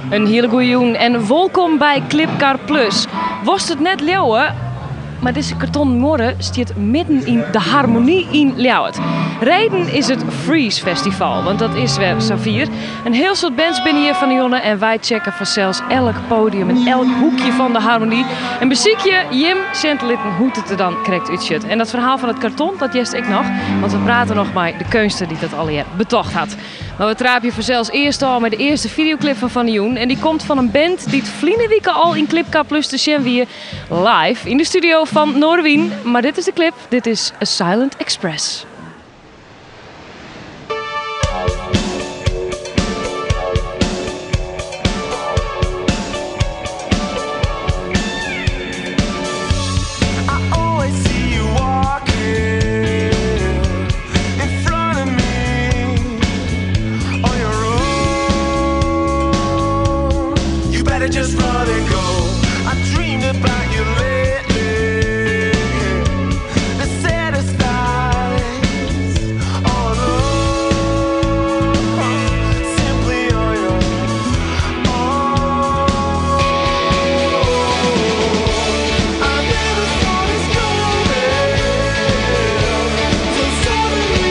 Een hele goeie joen en welkom bij Clipcar Plus. Was het net Leeuwen, maar deze karton morgen staat midden in de harmonie in Leeuwarden. Reden is het Freeze Festival, want dat is weer Xavier. Een heel soort bands binnen hier van de Jonne en wij checken vanzelfs elk podium en elk hoekje van de harmonie. En beziekje Jim Centelitten hoe het er dan correct uitziet. En dat verhaal van het karton, dat jest ik nog, want we praten nog maar de kunstenaar die dat al hier betocht had. Maar we trapen je vanzelfs eerst al met de eerste videoclip van de Joen. En die komt van een band die het vliegende week al in Clipcar Plus te zien weer live in de studio van Noorwien. Maar dit is de clip, dit is A Silent Express. Just let it go. I dreamed about you lately. The saddest eyes on simply on your own. I never thought it's coming till suddenly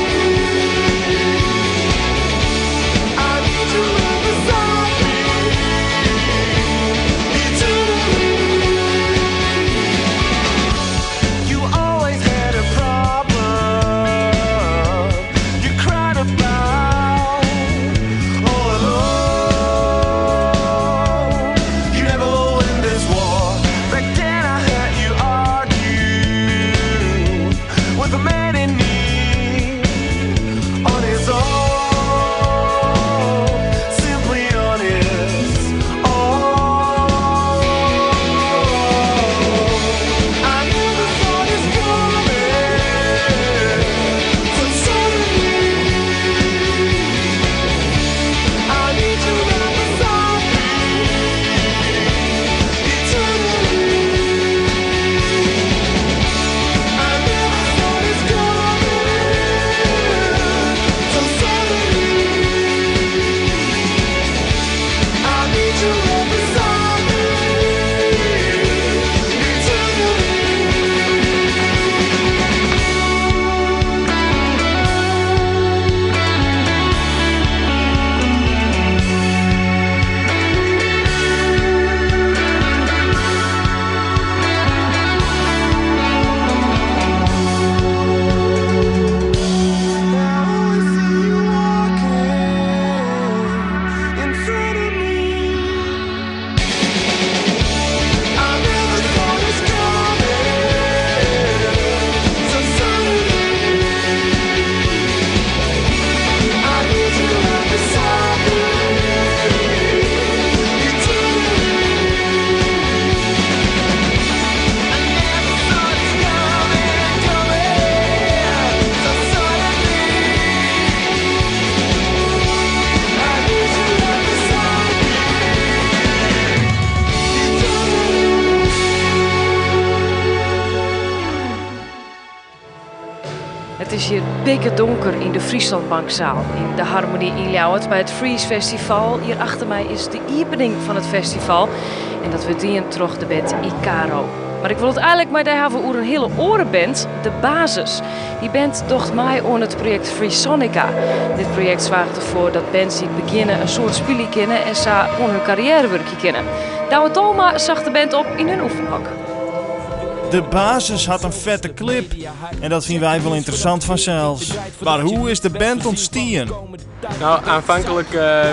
I need you right beside me. You always had a problem you cried about all alone. You never win this war. Back then I heard you argue with a man in need on his own, simply on his own. I never thought it's coming, so suddenly I need you right beside me eternally. I never thought it's coming, so suddenly I need you right beside me Het is hier dikke donker in de Frieslandbankzaal in de Harmonie in Leeuwarden bij het Freeze Festival. Hier achter mij is de opening van het festival en dat we dien terug de band Icaro. Maar ik wil het eigenlijk met hebben over een hele orenband, De Basis. Die band docht mij aan het project Freesonica. Dit project zorgt ervoor dat bands die beginnen een soort spelen kennen en ze aan hun carrièrewerkje kennen. Douwe Tolma zag de band op in hun oefenhok. De Basis had een vette clip en dat vinden wij wel interessant vanzelfs. Maar hoe is de band ontstaan? Nou, aanvankelijk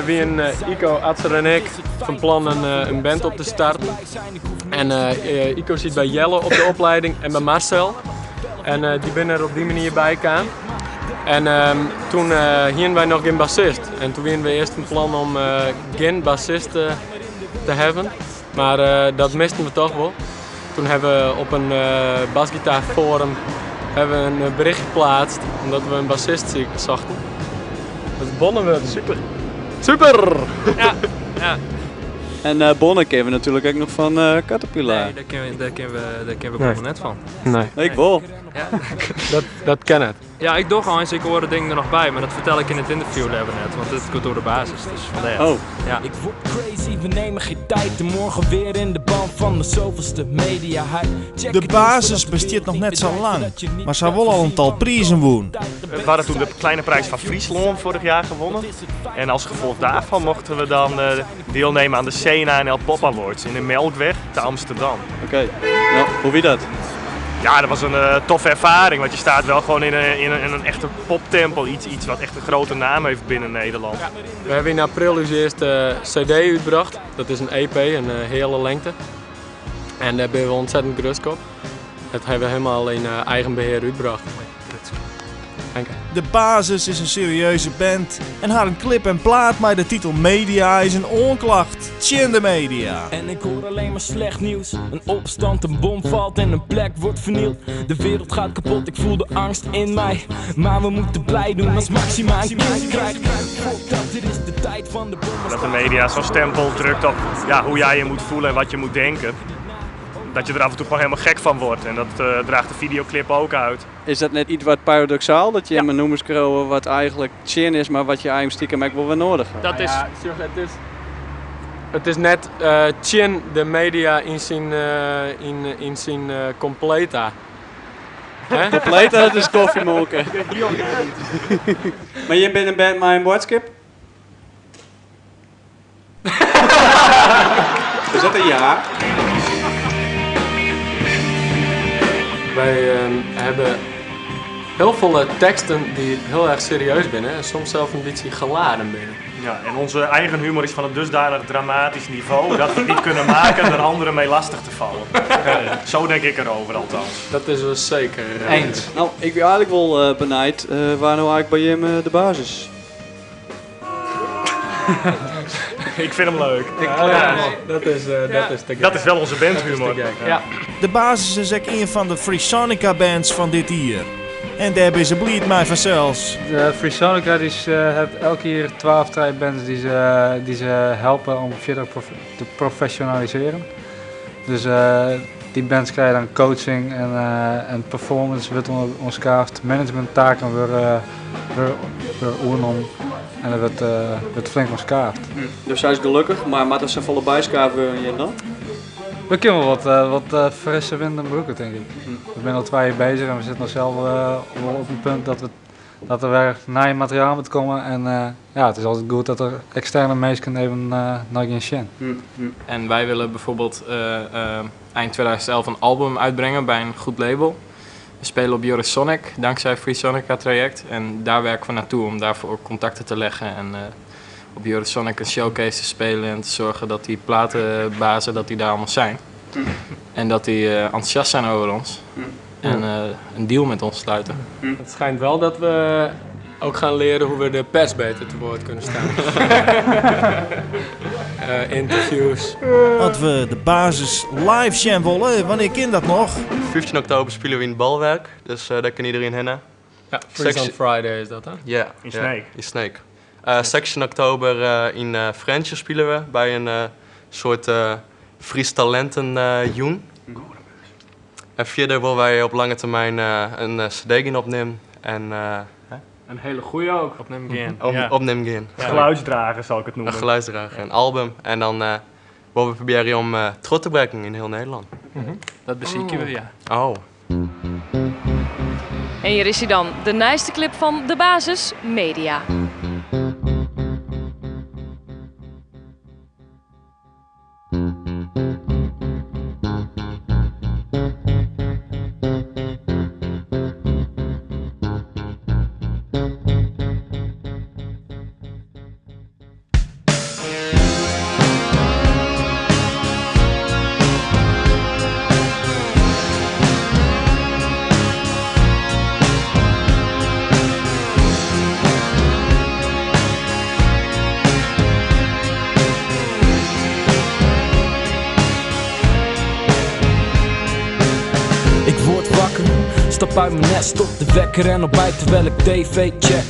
wien Ico, Atser en ik van plan een band op te starten. En Ico zit bij Jelle op de opleiding en bij Marcel. En die ben er op die manier bij gaan. En toen hien wij nog geen bassist. En toen waren we eerst een plan om geen bassist te hebben. Maar dat misten we toch wel. Toen hebben we op een basgitaarforum een bericht geplaatst omdat we een bassist zochten. Dat bonnen we, super! Super! Ja, ja. En Bonne kennen we natuurlijk ook nog van Caterpillar. Nee, daar kennen we Bonne net van. Nee. Ik wel. Ja, Dat ken het. Ja, ik doe gewoon eens, ik hoor de dingen er nog bij, maar dat vertel ik in het interview net, want dit komt door de basis, dus vandaar. Oh. Ja. Ik word crazy, we nemen geen tijd. En morgen weer in de band van de zoveelste media hype. De basis bestaat nog net zo lang, maar ze hebben wel al een tal prijzen woen. We hadden toen de kleine prijs van Friesland vorig jaar gewonnen. En als gevolg daarvan mochten we dan deelnemen aan de CNL Pop Awards in de Melkweg te Amsterdam. Oké. Nou, hoe wie dat? Ja, dat was een toffe ervaring, want je staat wel gewoon in een echte poptempel. Iets wat echt een grote naam heeft binnen Nederland. We hebben in april onze eerste CD uitgebracht. Dat is een EP, een hele lengte. En daar ben we ontzettend gerust op. Dat hebben we helemaal in eigen beheer uitgebracht. Dank je. De basis is een serieuze band en haar een clip en plaat met de titel Media is een onklacht. Tjen de media. En ik hoor alleen maar slecht nieuws. Een opstand, een bom valt en een plek wordt vernield. De wereld gaat kapot, ik voel de angst in mij. Maar we moeten blij doen als Maxima een kind krijgt. Fuck dat, dit is de tijd van de bom. Dat de media zo'n stempel drukt op hoe jij je moet voelen en wat je moet denken. Dat je er af en toe gewoon helemaal gek van wordt. En dat draagt de videoclip ook uit. Is dat net iets wat paradoxaal? Dat je in mijn noemers krijgt wat eigenlijk chin is, maar wat je eigenlijk stiekem ook wel weer nodig hebt? Dat is, het is net chin de media in zijn completa. Compleet, dat is koffiemoken. Maar je bent een band met een woordskip? Is dat een ja? Wij hebben heel veel teksten die heel erg serieus zijn en soms zelfs een beetje geladen binnen. Ja, en onze eigen humor is van een dusdanig dramatisch niveau dat we het niet kunnen maken er anderen mee lastig te vallen. Zo denk ik erover althans. Dat is wel zeker. Eens. Nou, ik ben eigenlijk wel benijd waar nou eigenlijk bij hem de basis? Ik vind hem leuk. Dat is wel onze bandhumor. Ja. De basis is ook een van de Freesonica bands van dit jaar. En daar ben ze blij mee vanzelfs. De Freesonica heeft elke jaar 12 bands die ze helpen om verder te professionaliseren. Dus die bands krijgen dan coaching en performance wordt ons kaart, managementtaken weer oernom. En dat wordt flink ons kaart. Dus hij is gelukkig, maar met zijn volle bijschaven je dan? We kunnen wel wat frisse wind en broeken, denk ik. We zijn al 2 jaar bezig en we zitten nog zelf wel op een punt dat er weer nieuw materiaal moet komen. En het is altijd goed dat er externe mensen even naar gaan zien. En wij willen bijvoorbeeld eind 2011 een album uitbrengen bij een goed label. We spelen op Eurosonic, dankzij het Freesonica traject. En daar werken we naartoe om daarvoor contacten te leggen. En op Eurosonic een showcase te spelen en te zorgen dat die platenbazen dat die daar allemaal zijn. En dat die enthousiast zijn over ons. En een deal met ons sluiten. Het schijnt wel dat we ook gaan leren hoe we de pers beter te woord kunnen staan. Interviews. Want we de basis live zien willen, wanneer kan dat nog? 15 oktober spelen we in het Balwerk, dus daar kan iedereen heen. Ja, Freeze on Friday is dat, hè? Ja, in Sneek. In Sneek. 16 oktober in Frensje spelen we bij een soort Fries talenten joen. En verder willen wij op lange termijn een CD gaan opnemen en een hele goeie ook. opnemen gaan. Ja. Geluidsdrager zal ik het noemen. Een geluidsdrager, een album en dan willen we proberen om trots te brengen in heel Nederland. Dat bezieken we, ja. Oh. En hier is hij dan, de nieuwste clip van de basis Media. Stap uit mijn nest op de wekker en ontbijt terwijl ik tv check.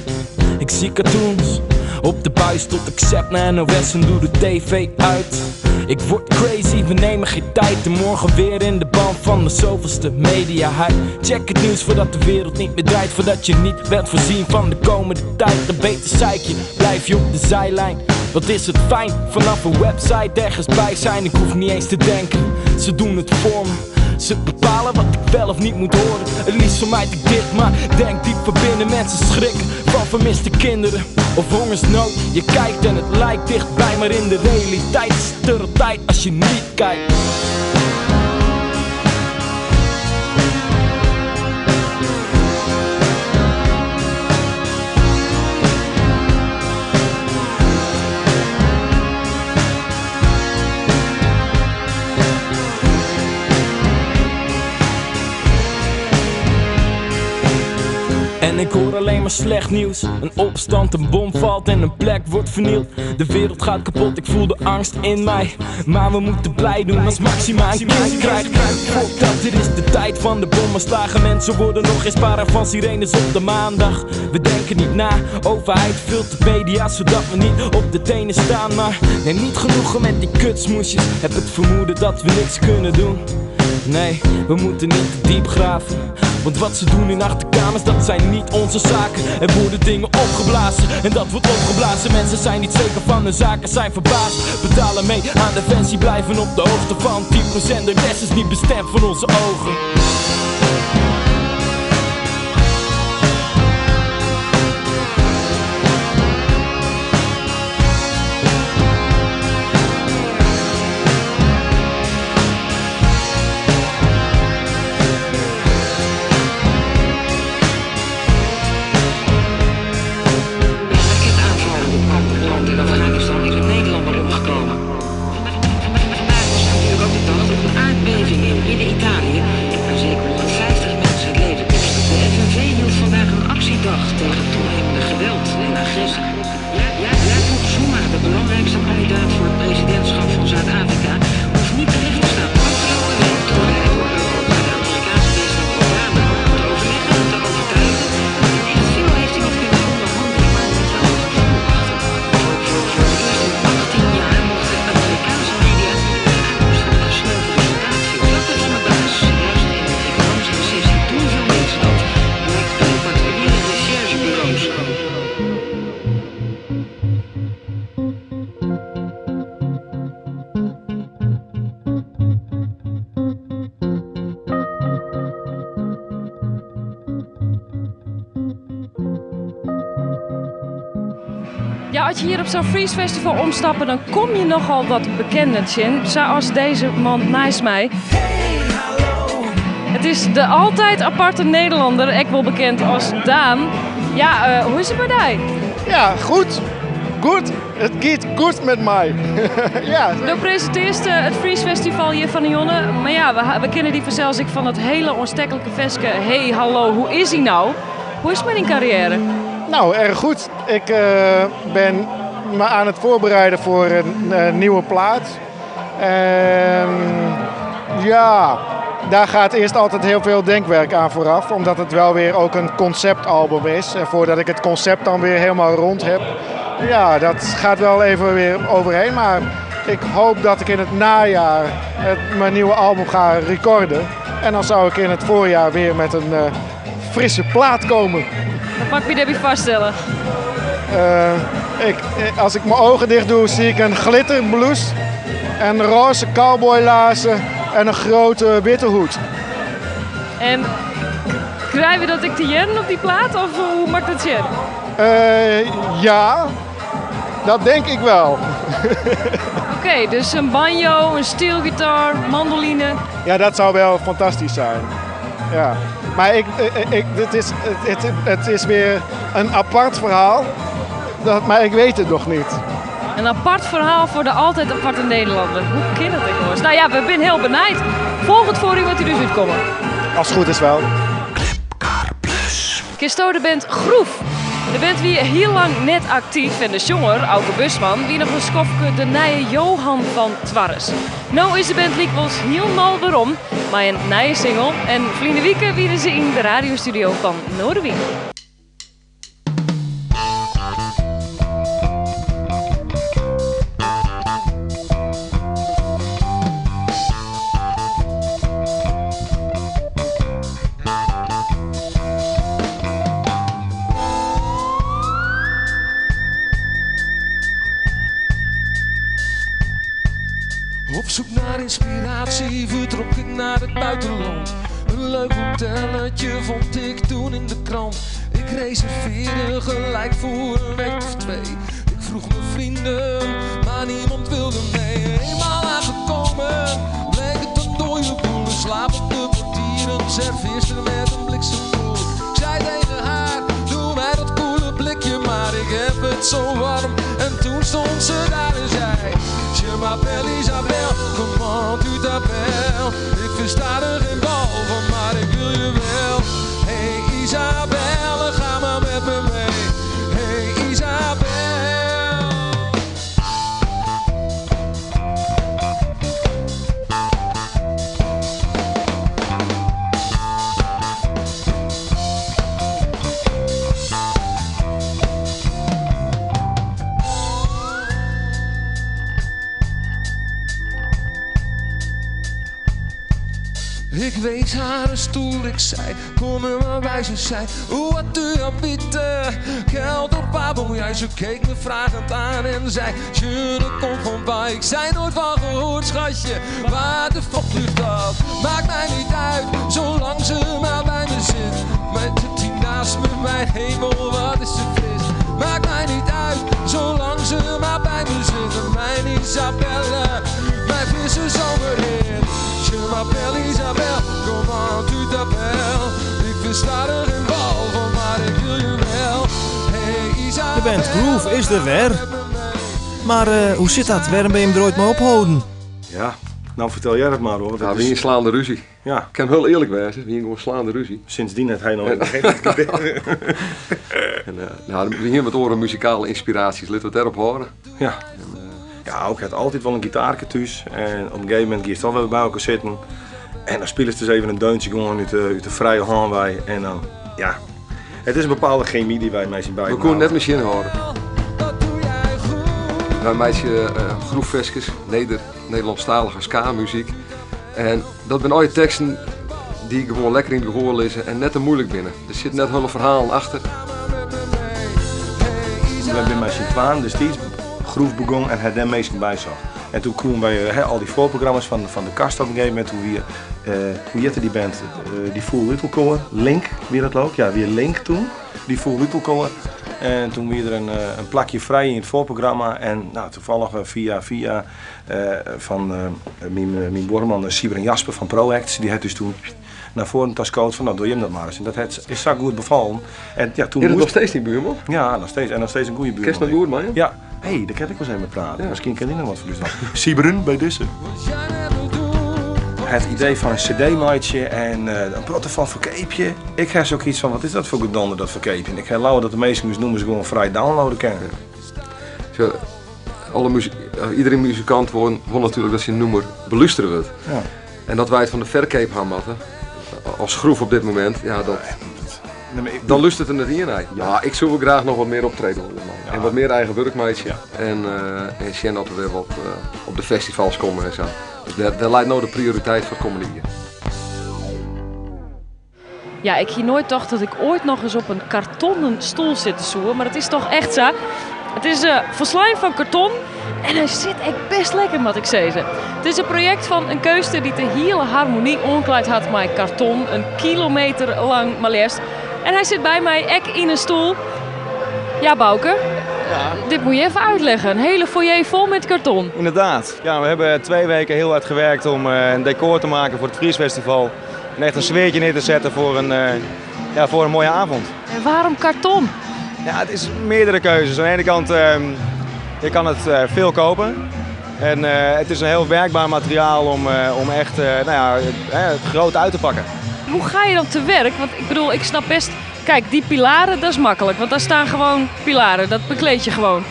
Ik zie cartoons Op de buis tot ik zap naar NOS en doe de tv uit. Ik word crazy, we nemen geen tijd. En morgen weer in de band van de zoveelste media-hype. Check het nieuws voordat de wereld niet meer draait. Voordat je niet bent voorzien van de komende tijd. Dan beter zeik je, blijf je op de zijlijn. Wat is het fijn, vanaf een website ergens bij zijn. Ik hoef niet eens te denken, ze doen het voor me. Ze bepalen wat ik wel of niet moet horen. Het liefst vermijd ik dit, maar denk diep van binnen. Mensen schrikken van vermiste kinderen of hongersnood. Je kijkt en het lijkt dichtbij, maar in de realiteit is het er altijd als je niet kijkt. En ik hoor alleen maar slecht nieuws. Een opstand, een bom valt en een plek wordt vernield. De wereld gaat kapot, ik voel de angst in mij. Maar we moeten blij doen als Maxima een kind krijgt. Fuck dat, dit is de tijd van de bommenslagen. Mensen worden nog eens para van sirenes op de maandag. We denken niet na, overheid vult de media zodat we niet op de tenen staan. Maar neem niet genoegen met die kutsmoesjes. Heb het vermoeden dat we niks kunnen doen. Nee, we moeten niet te diep graven. Want wat ze doen in achterkamers, dat zijn niet onze zaken. Er worden dingen opgeblazen en dat wordt opgeblazen. Mensen zijn niet zeker van hun zaken, zijn verbaasd. Betalen mee aan defensie, blijven op de hoogte van 10%. De rest is niet bestemd voor onze ogen. Ja, als je hier op zo'n Freeze Festival omstappen, dan kom je nogal wat bekenders in. Zoals deze man naast mij. Het is de altijd aparte Nederlander, ook wel bekend als Daan. Ja, hoe is het bij jou? Ja, goed. Goed. Het gaat goed met mij. Ja. Je presenteert het Freeze Festival hier van Jonne. Maar ja, we kennen die vanzelfs ik van het hele onstekkelijke veske. Hey, hallo, hoe is hij nou? Hoe is het met die carrière? Nou, erg goed. Ik ben me aan het voorbereiden voor een nieuwe plaat. En ja, daar gaat eerst altijd heel veel denkwerk aan vooraf. Omdat het wel weer ook een conceptalbum is. En voordat ik het concept dan weer helemaal rond heb. Ja, dat gaat wel even weer overheen. Maar ik hoop dat ik in het najaar mijn nieuwe album ga recorden. En dan zou ik in het voorjaar weer met een frisse plaat komen. Dat mag je daarbij vaststellen. Als ik mijn ogen dicht doe, zie ik een glitterblouse. En roze cowboylaarzen en een grote witte hoed. En krijgen we dat ik te jen op die plaat of hoe maakt het jen? Ja, dat denk ik wel. Oké, dus een banjo, een steelgitaar, mandoline. Ja, dat zou wel fantastisch zijn. Ja. Maar het is weer een apart verhaal, maar ik weet het nog niet. Een apart verhaal voor de altijd aparte Nederlander. Hoe kind het, jongens? Nou ja, we zijn heel benieuwd. Volg het voor u wat u dus uitkomen. Als het goed is wel. Clipcar Plus. Kisto de band Groef. De band wie heel lang net actief en de jonger, Auke Busman, wie nog een schofke de nieuwe Johan van Twarres. Nou is de band Liekels helemaal waarom, maar een nieuwe single en Vliende Wieke wieden ze in de radiostudio van Noorderwijk. inspiratie vertrok ik naar het buitenland. Een leuk hotelletje vond ik toen in de krant. Ik reserveerde gelijk voor een week of 2. Ik vroeg mijn vrienden, maar niemand wilde mee. Eenmaal aangekomen, bleek het een dode boel. Een slapende portier, een serveerster met een bliksemkoel. Ik zei tegen haar, doe mij dat koele blikje maar, ik heb het zo warm. En toen stond ze daar en zei, je m'appelle Isabel, comment tu t'appelles? Ik versta er geen bal van, maar ik wil je wel. Hey Isabelle, ga maar met me mee. Hey Isabelle. Ik wees haar een stoel, ik zei, kom er maar bij, ze zei, wat doe je bitte? Geld op pardon, jij, ze keek me vragend aan en zei, je ne comprends pas. Ik zei nooit van gehoord, schatje, waar de fuck ligt dat? Maakt mij niet uit, zolang ze maar bij me zit. Met de tien naast me, mijn hemel, wat is ze fris. Maakt mij niet uit, zolang ze maar bij me zit. Mijn Isabelle, mijn frisse zomerhit. Je m'appelle Isabel, comment tu t'appelles? Ik versta er geen bal van, maar ik wil je wel. Hey Isabel. De band Groove is er weer. Maar hoe zit dat? Waarom ben je hem er ooit maar ophouden? Ja, nou vertel jij het maar hoor. Ja, wie een slaande ruzie. Ja. Ik kan heel eerlijk wezen, wie een gewoon slaande ruzie. Sindsdien het hij nog geen. Nou, we hier met oren muzikale inspiraties, laten we het erop horen. Ja. Ja, ik had altijd wel een gitaartje thuis. En op een gegeven moment ging je toch wel bij elkaar zitten. En dan spelen ze dus even een deuntje gewoon uit de vrije hand bij. En dan, ja, het is een bepaalde chemie die wij mensen bij. We kunnen net misschien horen. Wij meisje groefveskes, Nederlandstalige ska-muziek. En dat zijn al teksten die ik gewoon lekker in het gehoor lezen en net te moeilijk binnen. Er zit net hele verhalen achter. We hebben bij Sint-Waan destijds Groove begon en het daar meestal bij zag. En toen kwamen wij al die voorprogramma's van de kast op een gegeven moment. Hoe heette die band? Die Full Little Core. Link, wie dat loopt? Ja, weer Link toen. Die Full Little Core. En toen weer er een plakje vrij in het voorprogramma. En nou, toevallig via van mijn boorman Sieber en Jasper van ProAct. Die had dus toen naar voren tascoot van nou doe je hem dat maar eens. En dat is zo goed bevallen. En ja, toen is het nog steeds die buurman? Ja, nog steeds. En nog steeds een goede buurman. Kerst nog goed man? Ja. Hé, daar kan ik wel eens mee praten. Ja. Misschien kan hij nog wat voor dus. Sieberen bij Dissen. Het idee van een cd-maatje en een protte van verkeepje. Ik heb ook iets van, wat is dat voor gedonder, dat verkeepje? En ik heb lauw dat de meeste noemen ze gewoon vrij downloaden kennen. Ja. Iedere muzikant wil natuurlijk dat zijn nummer beluisteren wordt. Ja. En dat wij het van de verkeep gaan matten, als groef op dit moment, ja, dan lust het er net in. Ja, ik zou wel graag nog wat meer optreden willen. Ja. En wat meer eigen werkmeidje. Ja. En Sjen dat we weer op de festivals komen en zo. Dus daar lijkt nou de prioriteit voor het komende jaar. Ja, ik hier nooit dacht dat ik ooit nog eens op een kartonnen stoel zit te zoeken, maar het is toch echt zo. Het is verslijm van karton en hij zit echt best lekker, moet ik zeggen. Het is een project van een keuster die de hele harmonie omkleed had met karton, een kilometer lang maar liefst. En hij zit bij mij ek in een stoel. Ja, Bouke, dit moet je even uitleggen. Een hele foyer vol met karton. Inderdaad. Ja, we hebben 2 weken heel hard gewerkt om een decor te maken voor het Vriesfestival. En echt een sfeertje neer te zetten voor een mooie avond. En waarom karton? Ja, het is meerdere keuzes. Aan de ene kant, je kan het veel kopen. En het is een heel werkbaar materiaal om echt het groot uit te pakken. Hoe ga je dan te werk? Want ik bedoel, ik snap best... Kijk, die pilaren, dat is makkelijk. Want daar staan gewoon pilaren. Dat bekleed je gewoon.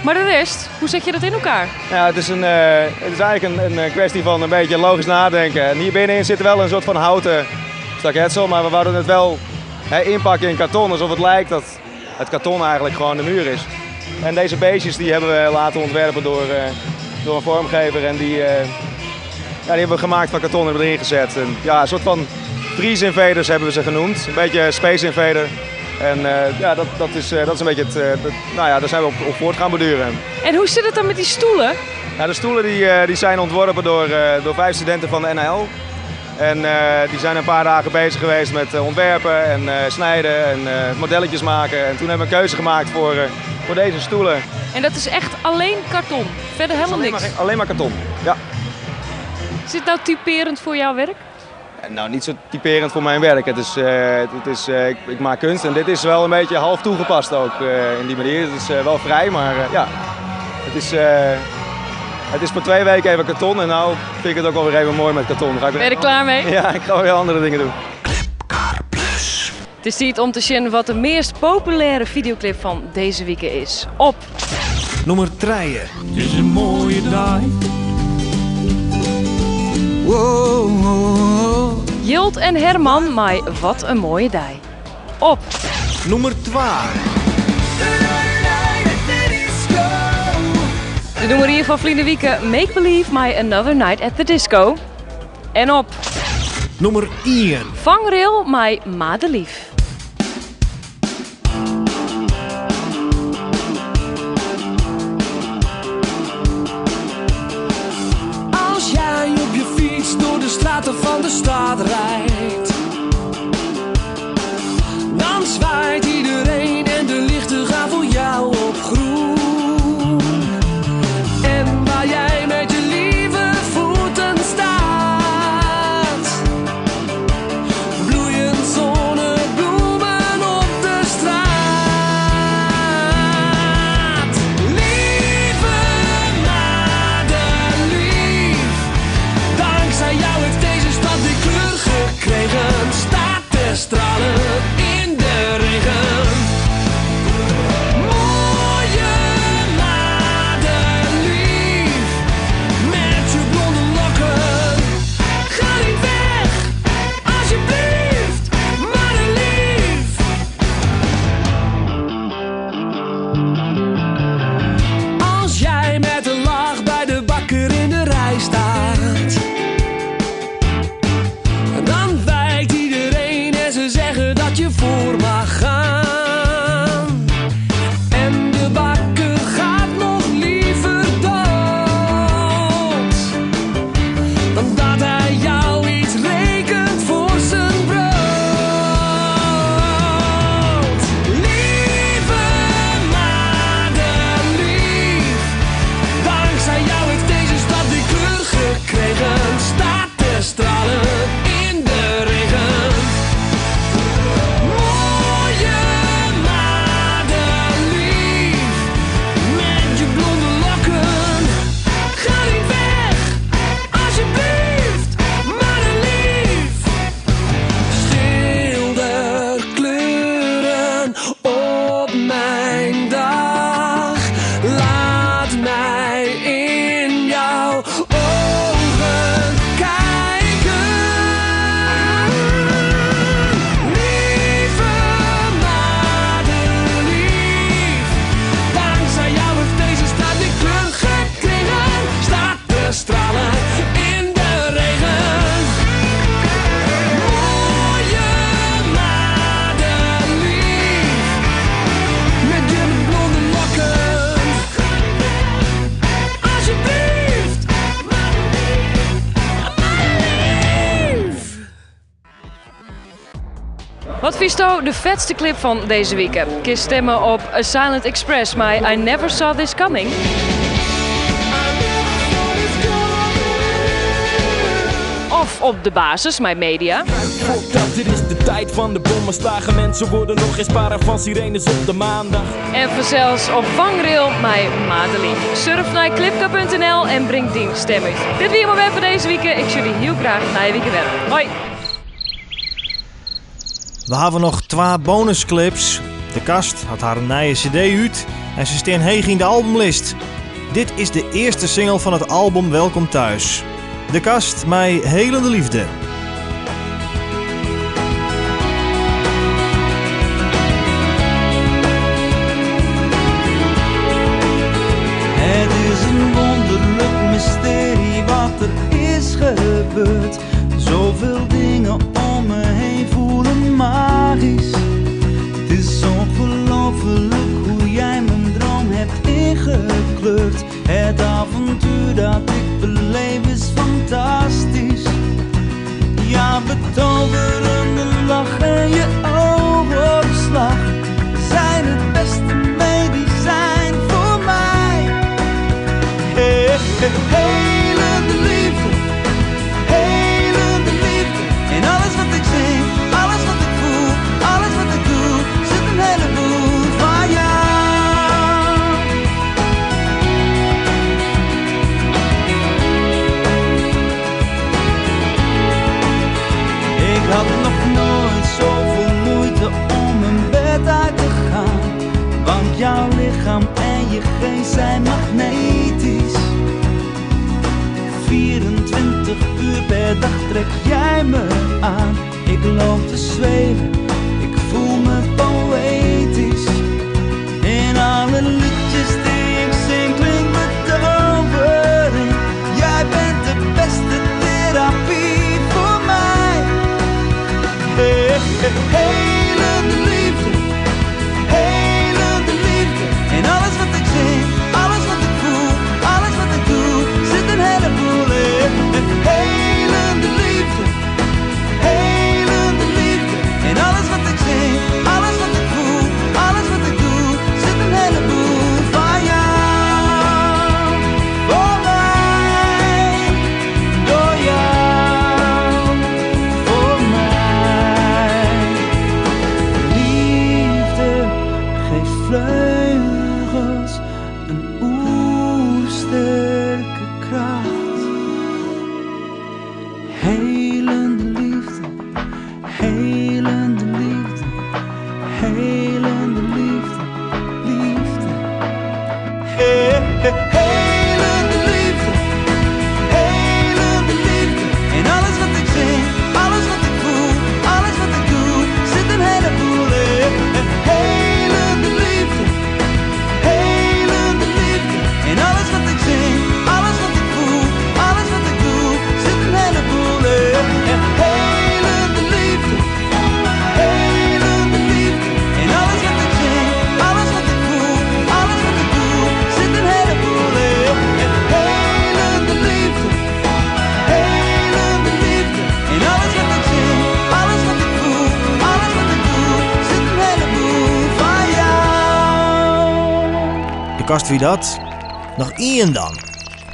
Maar de rest, hoe zet je dat in elkaar? Ja, het is eigenlijk een kwestie van een beetje logisch nadenken. En hier binnenin zit wel een soort van houten staketsel. Maar we wouden het wel inpakken in karton. Alsof het lijkt dat het karton eigenlijk gewoon de muur is. En deze beestjes die hebben we laten ontwerpen door een vormgever. En die hebben we gemaakt van karton en hebben we erin gezet. En, ja, een soort van Freeze Invaders hebben we ze genoemd. Een beetje Space Invader. En dat is een beetje daar zijn we op voort gaan borduren. En hoe zit het dan met die stoelen? Ja, de stoelen die zijn ontworpen door 5 studenten van de NHL. En die zijn een paar dagen bezig geweest met ontwerpen en snijden en modelletjes maken. En toen hebben we een keuze gemaakt voor deze stoelen. En dat is echt alleen karton? Verder helemaal niks? Alleen maar karton, ja. Is dit nou typerend voor jouw werk? Nou, niet zo typerend voor mijn werk. Ik maak kunst en dit is wel een beetje half toegepast ook in die manier. Het is wel vrij, maar ja, het is voor 2 weken even karton en nou vind ik het ook wel weer even mooi met karton. Ben je er klaar mee? Ja, ik ga weer andere dingen doen. Het is tijd om te zien wat de meest populaire videoclip van deze week is. Op nummer 3. Het is een mooie dag. Wow, wow. Jilt en Herman, maar wat een mooie dag. Op nummer 2. De nummer hier van Vliende Wieke, Make Believe My Another Night at the Disco. En op nummer 1. Vangrail My Madelief. Als jij op je fiets door de straten van de stad rijdt, dan zwaait iedereen en de lichten gaan voor jou op groen. En waar jij met je lieve voeten staat, bloeien zonnebloemen op de straat. Lieve Madelief, dankzij jou heeft deze stad die kleur gekregen. Staat te stralen in de regen. Mooie Madelief, met je blonde lokken. Ga niet weg, alsjeblieft, Madelief. Als jij met een lach bij de bakker in de rij staat, dan wijkt iedereen en ze zeggen dat je voor mag gaan. En de bakker gaat nog liever dood dan dat hij jou iets rekent voor zijn brood. Lieve Madelief, dankzij jou heeft deze stad die kleur gekregen. Staat te stralen in de regen. Mooie Madelief, met je blonde lokken. Ga niet weg, alsjeblieft, Madelief. Schilderkleuren op mijn dag. Laat mij in jouw ogen kijken. Lieve Madelief, dankzij jou heeft deze stad die kleur gekregen. Staat te stralen in de regen. Mooie Madelief, met je blonde lokken. Alsjeblieft, Madelief. Wat vies nou de vetste clip van deze week? Kies stemmen op A Silent Express, maar I Never Saw This Coming. Of op de basis, My Media. Dat dit is de tijd van de bommenslagen. Mensen worden nog eens para van sirenes op de maandag. En vanzelfs op Vangrail My Madelief. Surf naar clipcar.nl en breng die stem uit. Dit weer maar weer voor deze week. Ik zie jullie heel graag naar je weekend. Hoi! We hebben nog 2 bonusclips. De Kast had haar nieuwe cd uit en ze staan heeg in de albumlist. Dit is de eerste single van het album Welkom Thuis. De Kast, mij helende liefde. Het is een wonderlijk mysterie wat er is gebeurd. Zoveel dingen om me heen voelen magisch. Het is ongelooflijk hoe jij mijn droom hebt ingekleurd. Het avontuur neem me aan. Ik loop te zweven, ik voel me poëtisch. In alle liedjes die ik zing klinkt betovering. Jij bent de beste therapie voor mij. Helende liefde, helende liefde. In alles wat ik zing, alles wat ik voel, alles wat ik doe, zit een heleboel in. Helende liefde, helende liefde. In alles wat ik zing, alles wat ik voel, alles wat ik doe, zit een heleboel van jou. Voor mij, door jou, voor mij. Liefde geeft vleugels, een oersterke kracht. Helende liefde, helende liefde, helende liefde, liefde. Helende liefde, helende liefde. In alles wat ik zing, alles wat ik voel, alles wat ik doe, zit een heleboel in. Helende liefde, helende liefde. In alles wat ik zing, alles wat ik voel, alles wat ik doe, zit een heleboel in. Helende liefde, helende liefde. In alles wat ik zing, alles wat ik voel, alles wat ik doe, zit een heleboel in. Helende liefde, helende liefde. In alles wat ik zing, alles wat ik voel, alles wat ik doe, zit een heleboel van jou. De kast wie dat? Nog Ian dan.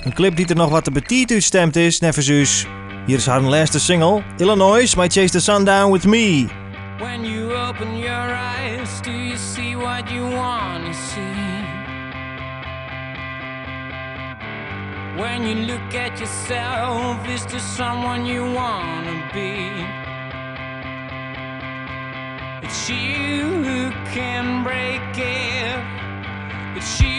Een clip die er nog wat te betiet uitstemd is, neverzus. Hier is haar laatste single, Illinois, My Chase the Sun Down With Me. When you open your eyes, do you see what you want to see? When you look at yourself, is there someone you want to be? It's you who can break it. It's you